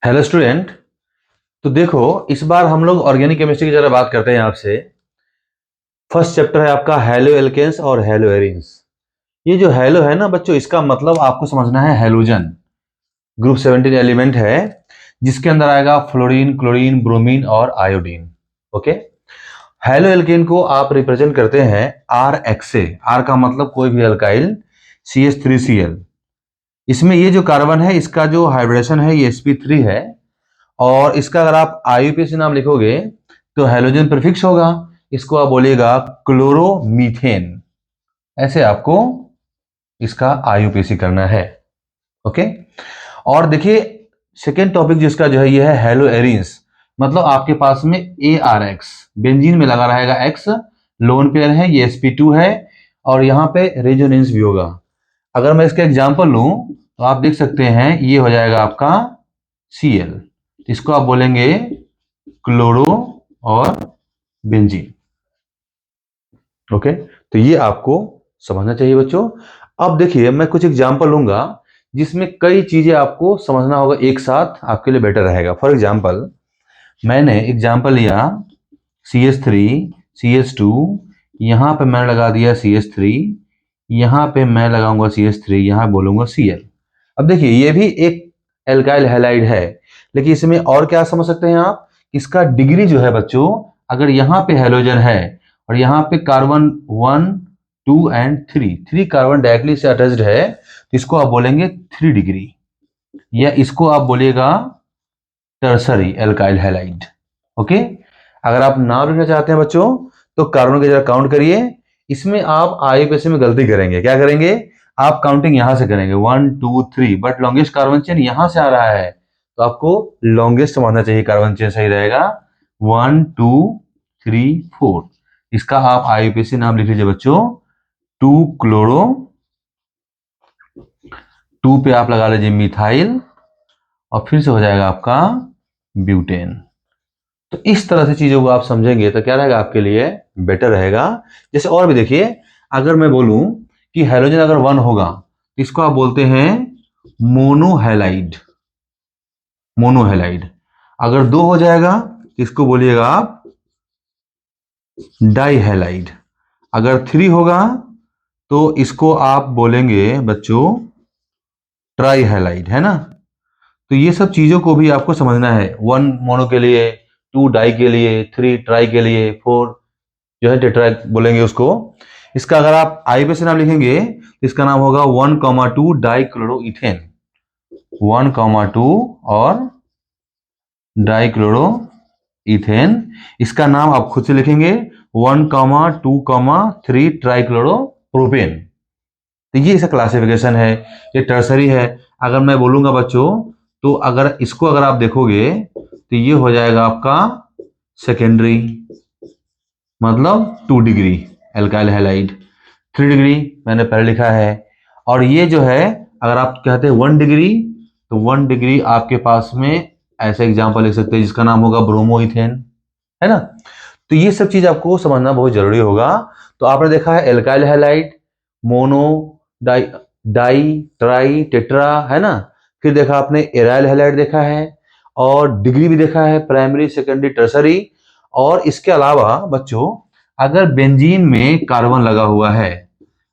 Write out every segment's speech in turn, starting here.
Hello student. तो देखो, इस बार हम लोग ऑर्गेनिक केमिस्ट्री की जरा बात करते हैं आपसे। फर्स्ट चैप्टर है आपका हैलो एल्केन्स और हैलो एरीन्स। ये जो हैलो है ना बच्चों, इसका मतलब आपको समझना है हैलोजन। ग्रुप 17 एलिमेंट है जिसके अंदर आएगा फ्लोरीन, क्लोरीन, ब्रोमीन और आयोडीन। ओके। हैलो एल्केन को आप रिप्रेजेंट करते हैं आर एक्स से। आर का मतलब कोई भी अल्काइल, CH3Cl। इसमें ये जो कार्बन है इसका जो हाइब्रिडेशन है ये sp3 है। और इसका अगर आप आईयूपीएसी नाम लिखोगे तो हैलोजन प्रीफिक्स होगा। इसको आप बोलिएगा क्लोरोमीथेन। ऐसे आपको इसका आईयूपीएसी करना है। ओके। और देखिए, सेकेंड टॉपिक जिसका जो है ये है हैलो एरीन्स। मतलब आपके पास में ARX बेंजीन में लगा रहेगा X, लोन पेयर है, ये sp2 है और यहाँ पे रेजोनेंस भी होगा। अगर मैं इसका एग्जांपल लूं तो आप देख सकते हैं ये हो जाएगा आपका Cl। इसको आप बोलेंगे क्लोरो और बेंजीन। ओके। तो ये आपको समझना चाहिए बच्चों। अब देखिए, मैं कुछ एग्जांपल लूंगा जिसमें कई चीजें आपको समझना होगा एक साथ, आपके लिए बेटर रहेगा। फॉर एग्जांपल, मैंने एग्जांपल लिया CH3, CH2, यहां पे मैं लगा दिया CH3, यहां पे मैं लगाऊंगा CH3, यहां बोलूंगा Cl। अब देखिए, ये भी एक एल्काइल हैलाइड है, लेकिन इसमें और क्या समझ सकते हैं आप, इसका डिग्री जो है बच्चों, अगर यहाँ पे हैलोजन है और यहाँ पे कार्बन 1, 2 एंड 3 कार्बन डायरेक्टली से अटैच्ड है तो इसको आप बोलेंगे 3 डिग्री, या इसको आप बोलिएगा टर्सरी एल्काइल हैलाइड। ओके। अगर आप नाम लिखना चाहते हैं बच्चों तो कार्बन की जगह काउंट करिए। इसमें आप आईयूपीएसी में गलती करेंगे। क्या करेंगे? आप काउंटिंग यहां से करेंगे 1, 2, 3, बट लॉन्गेस्ट कार्बन चेन यहां से आ रहा है तो आपको लॉन्गेस्ट समझना चाहिए। कार्बन चेन सही रहेगा 1, 2, 3, 4। इसका आप आईयूपीएसी नाम लिख लीजिए बच्चों 2 क्लोरो, 2 पे आप लगा लीजिए मिथाइल और फिर से हो जाएगा आपका ब्यूटेन। तो इस तरह से चीजों को आप समझेंगे तो क्या रहेगा आपके लिए, बेटर रहेगा। जैसे और भी देखिए, अगर मैं बोलूं कि हैलोजन अगर 1 होगा तो इसको आप बोलते हैं मोनोहैलाइड। मोनोहैलाइड। अगर 2 हो जाएगा तो इसको बोलिएगा आप डाइहैलाइड। अगर 3 होगा तो इसको आप बोलेंगे बच्चों ट्राइहैलाइड, है ना। तो ये सब चीजों को भी आपको समझना है। 1 मोनो के लिए, 2 डाई के लिए, 3 ट्राई के लिए, 4 जो है टेट्रा बोलेंगे उसको। इसका अगर आप आईयूपीएसी नाम लिखेंगे तो इसका नाम होगा 1,2 डाइक्लोरोइथेन। 1,2 और डाइक्लोरोइथेन। इसका नाम आप खुद से लिखेंगे 1,2,3 ट्राइक्लोरोप्रोपेन। तो ये इसका क्लासिफिकेशन है, ये टर्सरी है। अगर मैं बोलूंगा बच्चों तो अगर इसको अगर आप देखोगे तो ये हो जाएगा आपका सेकेंडरी, मतलब 2 डिग्री एल्काइल हैलाइड। 3 डिग्री मैंने पहले लिखा है। और ये जो है, अगर आप कहते हैं 1 डिग्री तो 1 डिग्री आपके पास में ऐसे एग्जांपल लिख सकते हैं जिसका नाम होगा ब्रोमोइथेन, है ना। तो ये सब चीज आपको समझना बहुत जरूरी होगा। तो आपने देखा है alkyl halide, mono, di, di, tri, tetra, है ना। फिर देखा आपने एराइल हैलाइड देखा है और डिग्री भी देखा है, प्राइमरी, सेकेंडरी, टर्सरी। और इसके अलावा बच्चों, अगर बेंजीन में कार्बन लगा हुआ है,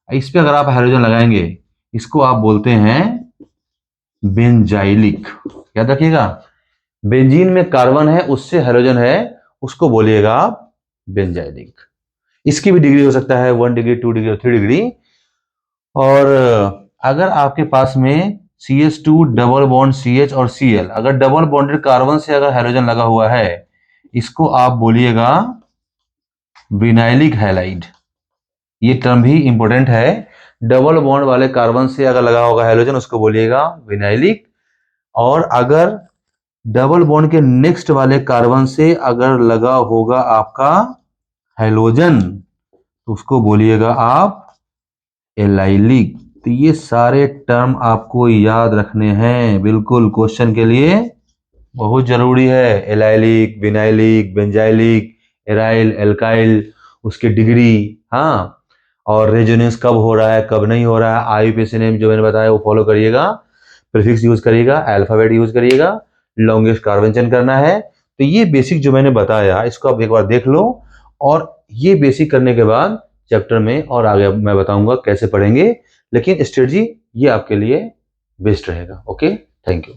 इस पे अगर आप हाइड्रोजन लगाएंगे, इसको आप बोलते हैं बेंजाइलिक। याद रखिएगा, बेंजीन में कार्बन है उससे हाइड्रोजन है, उसको बोलिएगा आप बेंजाइलिक। इसकी भी डिग्री हो सकता है 1 डिग्री, 2 डिग्री और 3 डिग्री। और अगर आपके पास में CH2 डबल बॉन्ड CH और Cl, अगर डबल बॉन्डेड कार्बन से अगर हाइड्रोजन लगा हुआ है, इसको आप बोलिएगा विनाइलिक हैलाइड। ये टर्म भी इंपॉर्टेंट है। डबल बॉन्ड वाले कार्बन से अगर लगा होगा हाइड्रोजन उसको बोलिएगा विनाइलिक। और अगर डबल बॉन्ड के नेक्स्ट वाले कार्बन से अगर लगा होगा आपका हाइड्रोजन तो उसको बोलिएगा आप एलाइलिक। तो ये सारे टर्म आपको याद रखने हैं, बिल्कुल क्वेश्चन के लिए बहुत जरूरी है। Allylic, vinylic, benzylic, aryl, alkyl, उसकी डिग्री, हाँ, और रेजोनेंस कब हो रहा है कब नहीं हो रहा है। आईयूपीएसी नेम जो मैंने बताया वो फॉलो करिएगा। प्रीफिक्स यूज करिएगा, अल्फाबेट यूज करिएगा, लॉन्गेस्ट कार्बन चेन करना है। तो ये बेसिक जो मैंने बताया इसको आप एक बार देख लो, और ये बेसिक करने के बाद चैप्टर में और आगे मैं बताऊंगा कैसे पढ़ेंगे, लेकिन स्ट्रेटजी ये आपके लिए बेस्ट रहेगा। Okay, thank you.